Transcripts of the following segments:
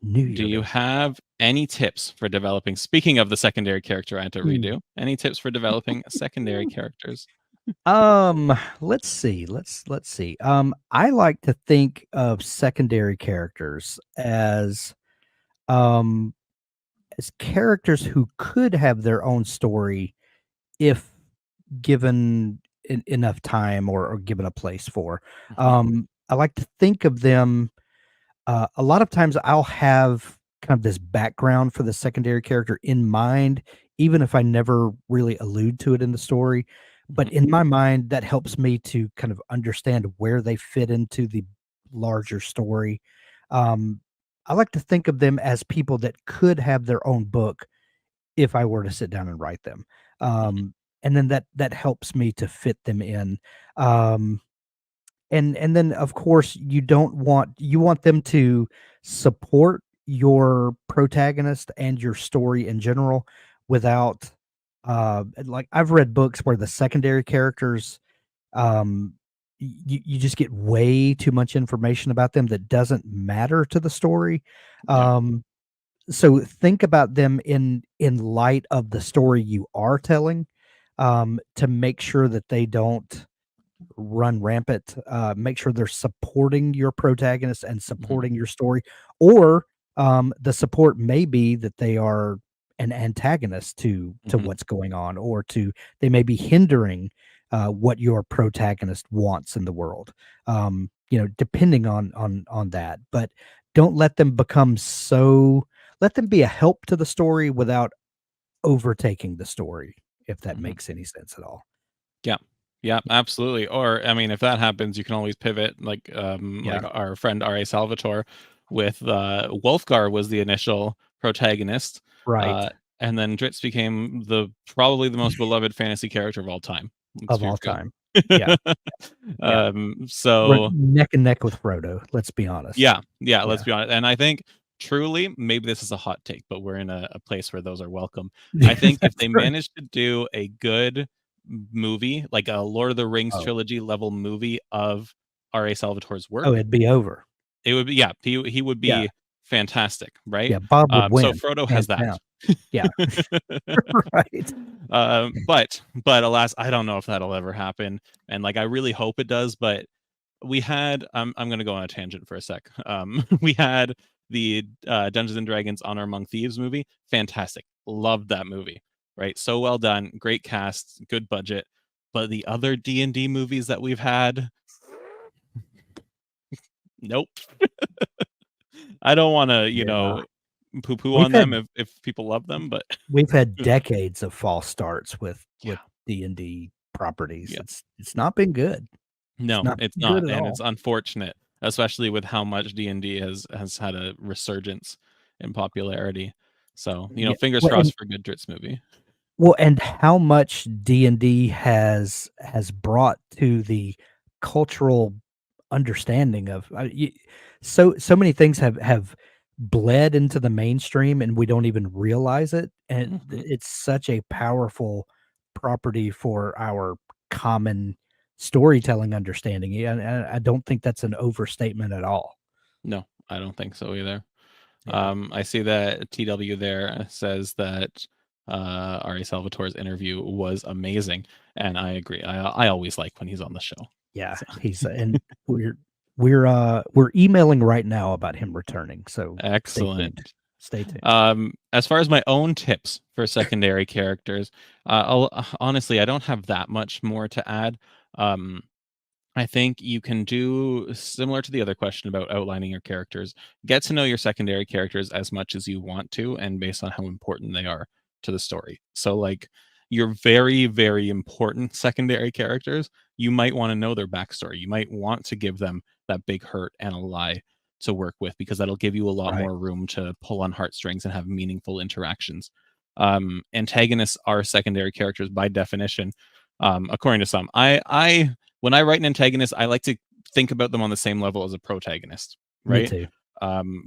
Knew you Do were you going to say have any tips for developing? Speaking of the secondary character I had to that. redo, any tips for developing secondary characters? Let's see. Let's see. I like to think of secondary characters um as characters who could have their own story if given enough time or given a place for. Mhm. I like to think of them. A lot of times I'll have kind of this background for the secondary character in mind, even if I never really allude to it in the story. But Mhm. in my mind, that helps me to kind of understand where they fit into the larger story. Um, I like to think of them as people that could have their own book if I were to sit down and write them. Mhm. And then that helps me to fit them in. Um, and then, of course, you want them to support your protagonist and your story in general without, like, I've read books where the secondary characters, um, you just get way too much information about them that doesn't matter to the story. Yeah. Um, so think about them in light of the story you are telling, to make sure that they don't run rampant. Make sure they're supporting your protagonist and Mhm. supporting your story, or the support may be that they are an antagonist to Mhm. what's going on, or to they may be hindering what your protagonist wants in the world. Depending on that, but don't let them become so. Let them be a help to the story without overtaking the story, if that Mhm. makes any sense at all. Yeah. Yeah, absolutely. Or I mean, if that happens, you can always pivot like Yeah, our friend R.A. Salvatore with Wolfgar was the initial protagonist. right. Uh and then Dritz became the probably the most beloved fantasy character of all time. Let's Of be all real. time. Yeah, yeah. We're So neck and neck with Frodo, let's be honest. yeah, yeah, let's Yeah. be honest. And I think truly, maybe this is a hot take, but we're in a place where those are welcome. I think if That's they right. manage to do a good movie, like a Lord of the Rings Oh. trilogy level movie of R.A. Salvatore's Oh, work, it'd be over. it would be yeah, he would Yeah, be fantastic, right? yeah, Bob would So win, Frodo has hands that. down. Yeah, right. But alas, I don't know if that'll ever happen, and like I really hope it does, but we had I'm gonna go on a tangent for a sec. We had the Dungeons and Dragons Honor Among Thieves movie. Fantastic. Loved that movie. Right? So well done. Great cast, good budget. But the other D&D movies that we've had, nope. I don't want to, Yeah. poo poo We've on them had if people love them, but we've had decades of false starts with yeah, D&D properties. yeah. It's not been good. It's No, not it's been good not, at and it's all. unfortunate, especially with how much D&D has had a resurgence in popularity. So, Yeah. fingers Well, crossed for a good Dritz movie. and how much D&D has brought to the cultural understanding of, so many things have bled into the mainstream and we don't even realize it, and Mhm. it's such a powerful property for our common storytelling understanding. Yeah, and I don't think that's an overstatement at all. No, I don't think so either. Yeah. I see that TW there says that Ari Salvatore's interview was amazing, and I agree. I always like when he's on the show. Yeah, So he's and we're emailing right now about him returning, so stay tuned. excellent. Stay tuned. As far as my own tips for secondary characters, honestly, I don't have that much more to add. Um, I think you can do similar to the other question about outlining your characters. Get to know your secondary characters as much as you want to, and based on how important they are to the story. So, like your very, very important secondary characters, you might want to know their backstory. You might want to give them that big hurt and a lie to work with because that'll give you a lot Right. more room to pull on heartstrings and have meaningful interactions. Antagonists are secondary characters by definition, according to some. I when I write an antagonist, I like to think about them on the same level as a protagonist, Me right? too.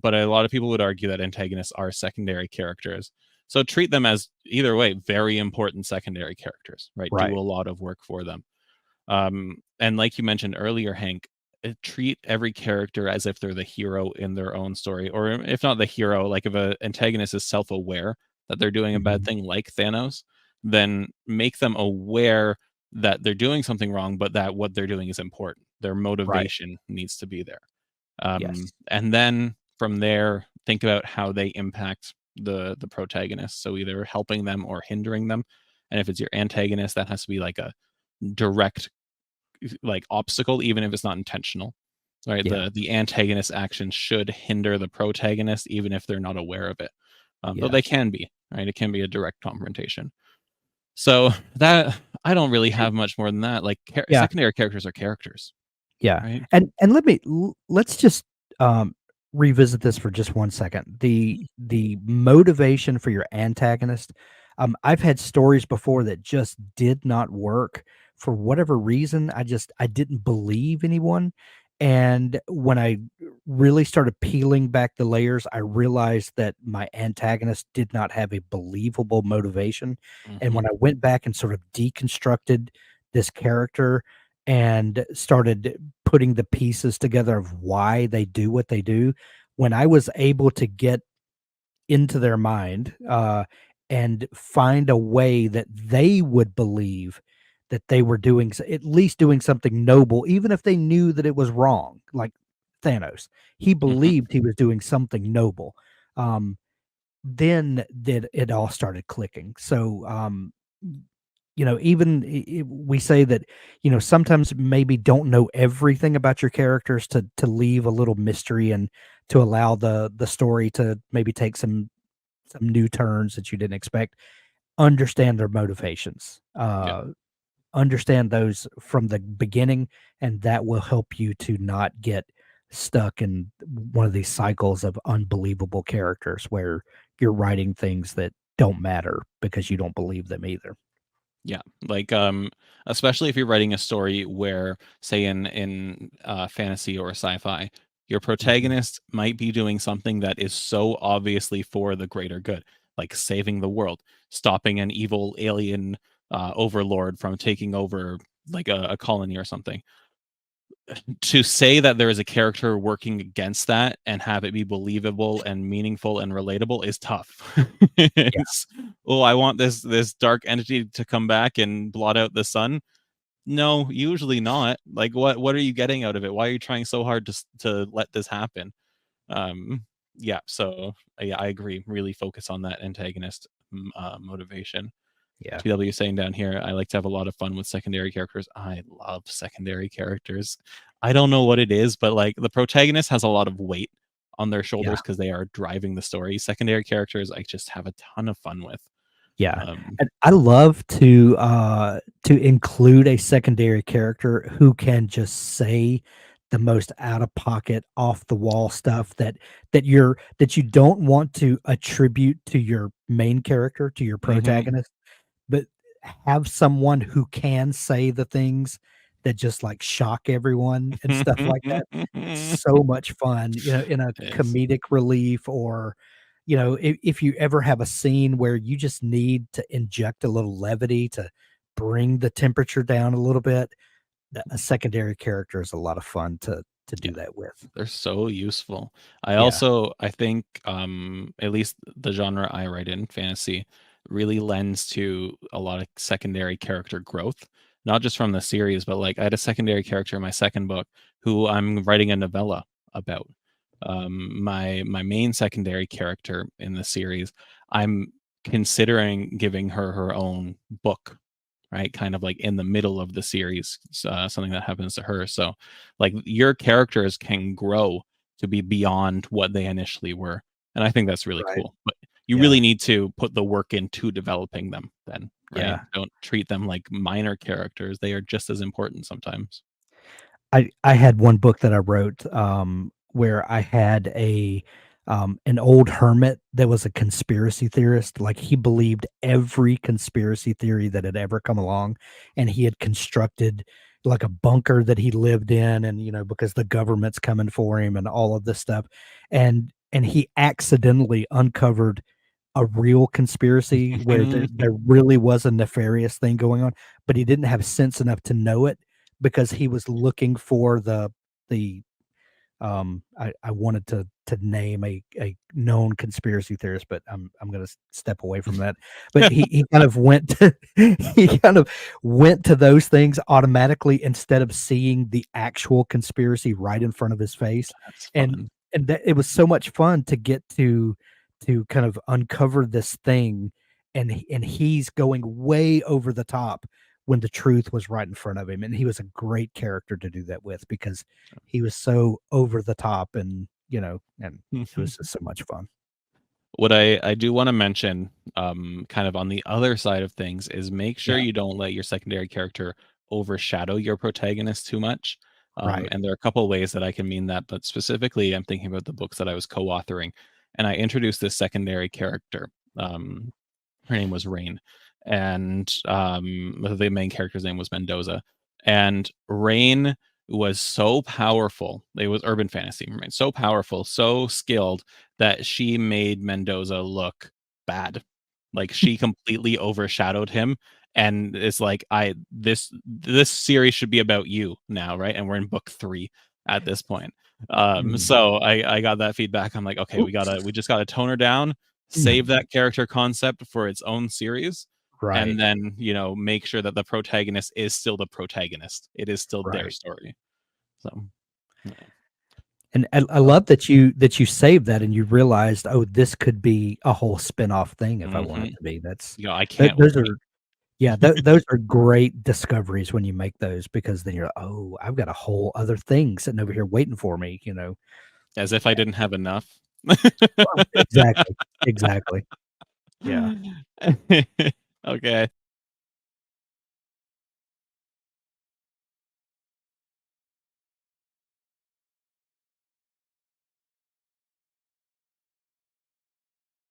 But a lot of people would argue that antagonists are secondary characters. So treat them as either way, very important secondary characters, right? Do Right. a lot of work for them. And like you mentioned earlier, Hank, treat every character as if they're the hero in their own story, or if not the hero, like if an antagonist is self-aware that they're doing a bad Mhm. thing, like Thanos, then make them aware that they're doing something wrong, but that what they're doing is important. Their Right. motivation needs to be there. Yes. And then from there, think about how they impact the protagonist. So either helping them or hindering them. And if it's your antagonist, that has to be like a direct like obstacle, even if it's not intentional. Right. Yeah. The antagonist action should hinder the protagonist, even if they're not aware of it. Though Yeah. they can be, right? It can be a direct confrontation. So that I don't really And have much more than that. Like yeah. secondary characters are characters, Yeah, right? and let's just, revisit this for just one second. The motivation for your antagonist, I've had stories before that just did not work for whatever reason. I didn't believe anyone, and when I really started peeling back the layers, I realized that my antagonist did not have a believable motivation, and Hmm. when I went back and sort of deconstructed this character and started putting the pieces together of why they do what they do, when I was able to get into their mind, and find a way that they would believe that they were doing at least doing something noble, even if they knew that it was wrong, like Thanos. He Hmm. believed he was doing something noble. Then that it all started clicking. So, even we say that, sometimes maybe don't know everything about your characters to leave a little mystery and to allow the story to maybe take some new turns that you didn't expect. Understand their motivations. Yeah. Understand those from the beginning, and that will help you to not get stuck in one of these cycles of unbelievable characters where you're writing things that don't matter because you don't believe them either. Yeah, like, especially if you're writing a story where, say, in fantasy or sci-fi, your Mhm. protagonist might be doing something that is so obviously for the greater good, like saving the world, stopping an evil alien overlord from taking over like a colony or something. To say that there is a character working against that and have it be believable and meaningful and relatable is tough. Yeah, It's, oh, I want this dark entity to come back and blot out the sun. No, usually not. Like, what are you getting out of it? Why are you trying so hard to let this happen? Um, yeah. So yeah, I agree. Really focus on that antagonist motivation. yeah, TW saying down here, I like to have a lot of fun with secondary characters. I love secondary characters. I don't know what it is, but like the protagonist has a lot of weight on their yeah. shoulders because they are driving the story. Secondary characters, I just have a ton of fun with. Yeah, Um, and I love to include a secondary character who can just say the most out of pocket, off the wall stuff that you don't want to attribute to your main character, to your mhm. protagonist, but have someone who can say the things that just, like, shock everyone and stuff like that. So much fun, in a Yes. comedic relief or, if you ever have a scene where you just need to inject a little levity to bring the temperature down a little bit, a secondary character is a lot of fun to Yeah. do that with. They're so useful. Yeah, I think, at least the genre I write in, fantasy, really lends to a lot of secondary character growth, not just from the series, but, like, I had a secondary character in my second book who I'm writing a novella about. My main secondary character in the series, I'm considering giving her her own book, right? Kind of like in the middle of the series, something that happens to her. So, like, your characters can grow to be beyond what they initially were, and I think that's really right. cool. But you Yeah, really need to put the work into developing them then, right? yeah. Don't treat them like minor characters. They are just as important sometimes. I had one book that I wrote, where I had an old hermit that was a conspiracy theorist, like, he believed every conspiracy theory that had ever come along, and he had constructed, like, a bunker that he lived in and, because the government's coming for him and all of this stuff, and he accidentally uncovered a real conspiracy where there really was a nefarious thing going on, but he didn't have sense enough to know it because he was looking for the I wanted to name a known conspiracy theorist, but I'm gonna step away from that. But he kind of went to he kind of went to those things automatically instead of seeing the actual conspiracy right in front of his face. That's And fun. and that it was so much fun to get to kind of uncover this thing, and he's going way over the top when the truth was right in front of him, and he was a great character to do that with because he was so over the top, and and it was just so much fun. What I do wanna mention, kind of on the other side of things, is make sure Yeah, you don't let your secondary character overshadow your protagonist too much, right. and there are a couple ways that I can mean that, but specifically, I'm thinking about the books that I was co-authoring, and I introduced this secondary character. Her name was Rain, and, the main character's name was Mendoza, and Rain was so powerful, it was urban fantasy, right? So powerful, so skilled that she made Mendoza look bad. Like, she completely overshadowed him, and it's like, I this series should be about you now, right? And we're in book 3 at this point. Mm, So I got that feedback. I'm like, "Okay, oops. we just gotta tone her down, save that character concept for its own series, Right, and then, make sure that the protagonist is still the protagonist. It is still their right. story." So, yeah. And I Uh, love that you saved that and you realized, "Oh, this could be a whole spin-off thing if I want it mhm. to be." That's I th can't those wait. are yeah, those are great discoveries when you make those because then you're, like, "Oh, I've got a whole other thing sitting over here waiting for me," you know? As if I didn't have enough. Well, exactly, exactly. Yeah. Okay.